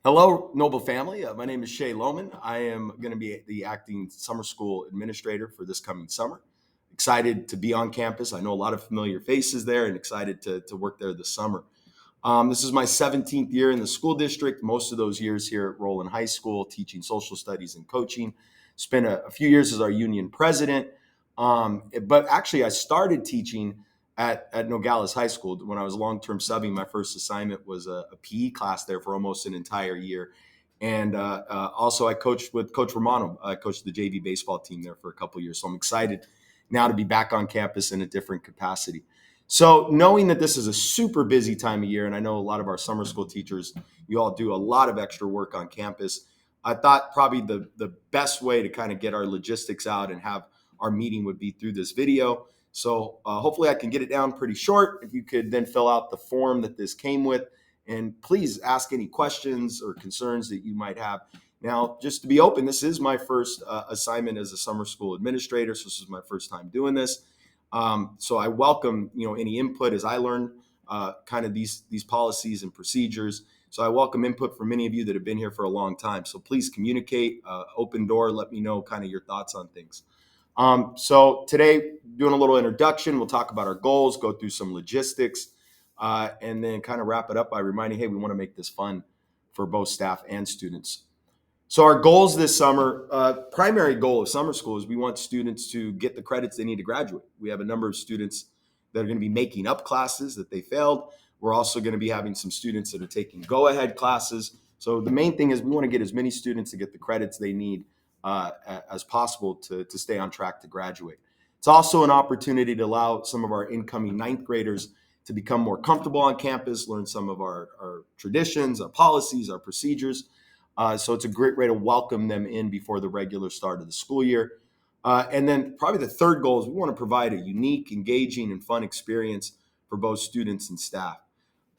Hello, Noble family. My name is Shay Lohman. I am going to be the acting summer school administrator for this coming summer. Excited to be on campus. I know a lot of familiar faces there and excited to work there this summer. This is my 17th year in the school district, most of those years here at Roland High School, teaching social studies and coaching. Spent a few years as our union president. But actually, I started teaching at Nogales High School when I was long-term subbing. My first assignment was a PE class there for almost an entire year. And also, I coached with Coach Romano. I coached the JV baseball team there for a couple of years. So I'm excited now to be back on campus in a different capacity. So knowing that this is a super busy time of year, and I know a lot of our summer school teachers, you all do a lot of extra work on campus, I thought probably the best way to kind of get our logistics out and have our meeting would be through this video. So hopefully I can get it down pretty short. If you could then fill out the form that this came with, and please ask any questions or concerns that you might have. Now, just to be open, this is my first assignment as a summer school administrator. So this is my first time doing this. So I welcome any input as I learn kind of these policies and procedures. So I welcome input from many of you that have been here for a long time. So please communicate, open door, let me know kind of your thoughts on things. So today, doing a little introduction, we'll talk about our goals, go through some logistics, and then kind of wrap it up by reminding, hey, we want to make this fun for both staff and students. So our goals this summer, primary goal of summer school is we want students to get the credits they need to graduate. We have a number of students that are going to be making up classes that they failed. We're also going to be having some students that are taking go-ahead classes. So the main thing is we want to get as many students to get the credits they need as possible to stay on track to graduate. It's also an opportunity to allow some of our incoming ninth graders to become more comfortable on campus, learn some of our traditions, our policies, our procedures. So it's a great way to welcome them in before the regular start of the school year. And then probably the third goal is we want to provide a unique, engaging, and fun experience for both students and staff.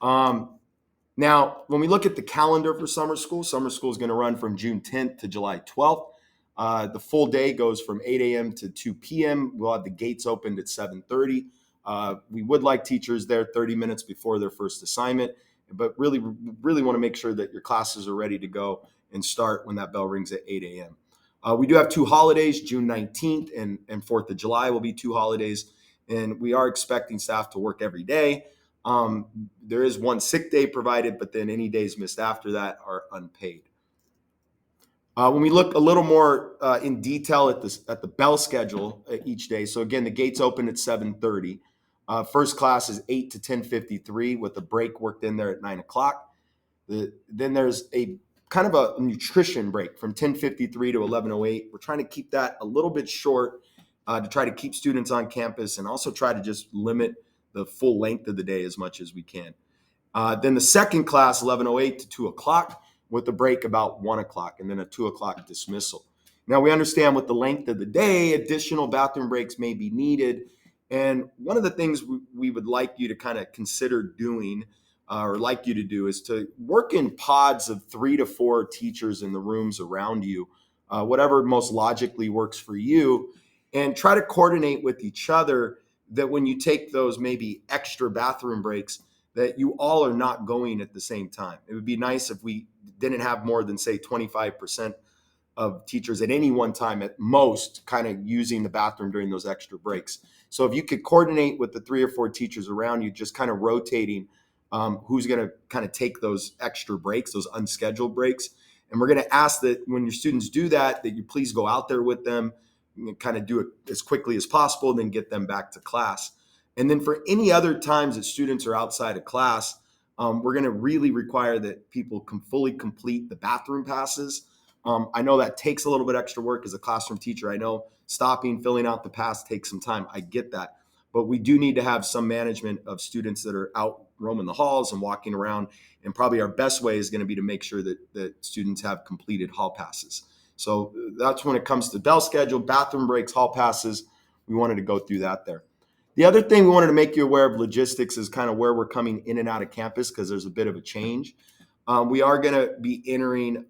Now, when we look at the calendar for summer school is going to run from June 10th to July 12th. The full day goes from 8 a.m. to 2 p.m. We'll have the gates opened at 7:30. We would like teachers there 30 minutes before their first assignment, but really want to make sure that your classes are ready to go and start when that bell rings at 8 a.m. We do have two holidays, June 19th and 4th of July will be two holidays, and we are expecting staff to work every day. There is one sick day provided, but then any days missed after that are unpaid. When we look a little more in detail at the bell schedule each day, so again, the gates open at 7:30. First class is 8 to 10:53 with a break worked in there at 9 o'clock. Then there's a kind of a nutrition break from 10:53 to 11:08. We're trying to keep that a little bit short to try to keep students on campus and also try to just limit the full length of the day as much as we can. Then the second class, 11:08 to 2 o'clock, with a break about 1 o'clock, and then a 2 o'clock dismissal. Now, we understand with the length of the day, additional bathroom breaks may be needed. And one of the things we would like you to kind of consider doing or like you to do is to work in pods of 3 to 4 teachers in the rooms around you, whatever most logically works for you, and try to coordinate with each other that when you take those maybe extra bathroom breaks, that you all are not going at the same time. It would be nice if we didn't have more than, say, 25% of teachers at any one time at most kind of using the bathroom during those extra breaks. So if you could coordinate with the 3 or 4 teachers around you, just kind of rotating who's going to kind of take those extra breaks, those unscheduled breaks. And we're going to ask that when your students do that, that you please go out there with them and kind of do it as quickly as possible, and then get them back to class. And then for any other times that students are outside of class, we're going to really require that people can fully complete the bathroom passes. I know that takes a little bit extra work as a classroom teacher. I know stopping, filling out the pass takes some time. I get that. But we do need to have some management of students that are out roaming the halls and walking around. And probably our best way is going to be to make sure that students have completed hall passes. So that's when it comes to bell schedule, bathroom breaks, hall passes. We wanted to go through that there. The other thing we wanted to make you aware of logistics is kind of where we're coming in and out of campus, because there's a bit of a change. We are going to be entering,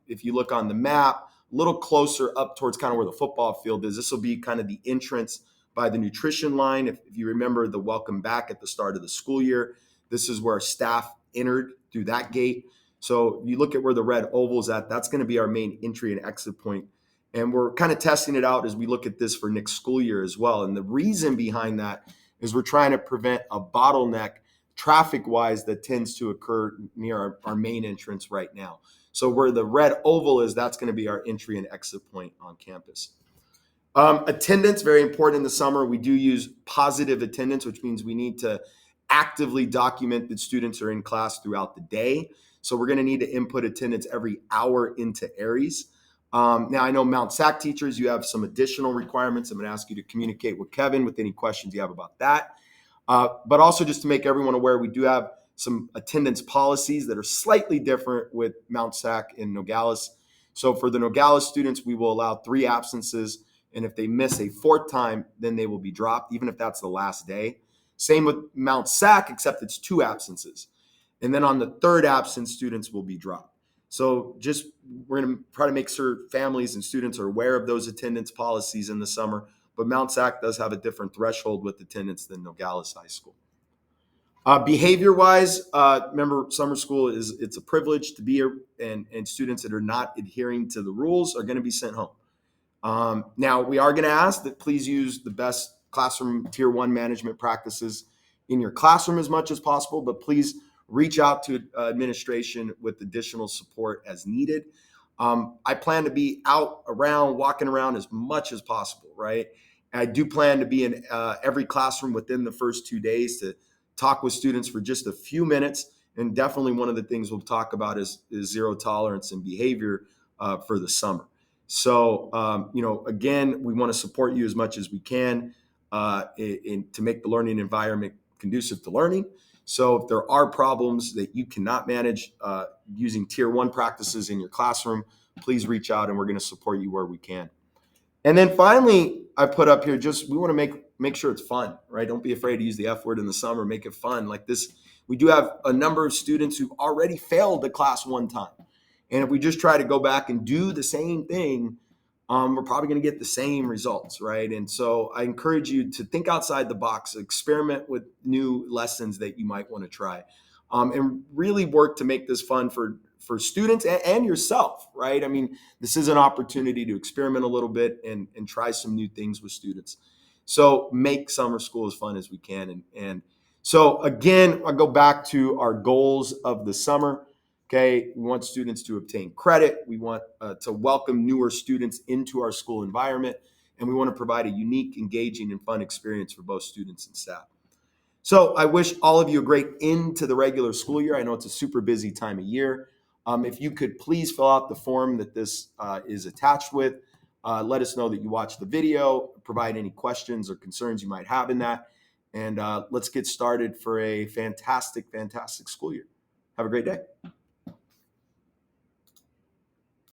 if you look on the map, a little closer up towards kind of where the football field is. This will be kind of the entrance by the nutrition line. If you remember the welcome back at the start of the school year, this is where staff entered through that gate. So you look at where the red oval is at, that's going to be our main entry and exit point. And we're kind of testing it out as we look at this for next school year as well. And the reason behind that is we're trying to prevent a bottleneck traffic wise that tends to occur near our main entrance right now. So where the red oval is, that's going to be our entry and exit point on campus. Attendance, very important in the summer. We do use positive attendance, which means we need to actively document that students are in class throughout the day. So we're going to need to input attendance every hour into Aries. Now, I know Mount SAC teachers, you have some additional requirements. I'm going to ask you to communicate with Kevin with any questions you have about that. But also just to make everyone aware, we do have some attendance policies that are slightly different with Mount SAC and Nogales. So for the Nogales students, we will allow 3 absences. And if they miss a 4th time, then they will be dropped, even if that's the last day. Same with Mount SAC, except it's 2 absences. And then on the 3rd absence, students will be dropped. So just we're going to try to make sure families and students are aware of those attendance policies in the summer. But Mount SAC does have a different threshold with attendance than Nogales High School. Behavior-wise, remember summer school it's a privilege to be here, and students that are not adhering to the rules are going to be sent home. Now, we are going to ask that please use the best classroom tier 1 management practices in your classroom as much as possible, but please reach out to administration with additional support as needed. I plan to be out around, walking around as much as possible, right? I do plan to be in every classroom within the first 2 days to talk with students for just a few minutes. And definitely one of the things we'll talk about is zero tolerance and behavior for the summer. So, again, we want to support you as much as we can to make the learning environment conducive to learning. So if there are problems that you cannot manage using tier 1 practices in your classroom, please reach out and we're going to support you where we can. And then finally, I put up here we want to make sure it's fun, right? Don't be afraid to use the F word in the summer. Make it fun. Like this, we do have a number of students who've already failed the class 1 time. And if we just try to go back and do the same thing, we're probably going to get the same results, right? And so I encourage you to think outside the box, experiment with new lessons that you might want to try, and really work to make this fun for students and yourself, right? I mean, this is an opportunity to experiment a little bit and try some new things with students. So make summer school as fun as we can. And so again, I go back to our goals of the summer. Okay, we want students to obtain credit. We want to welcome newer students into our school environment. And we want to provide a unique, engaging, and fun experience for both students and staff. So I wish all of you a great end to the regular school year. I know it's a super busy time of year. If you could please fill out the form that this is attached with. Let us know that you watched the video, provide any questions or concerns you might have in that. And let's get started for a fantastic, fantastic school year. Have a great day.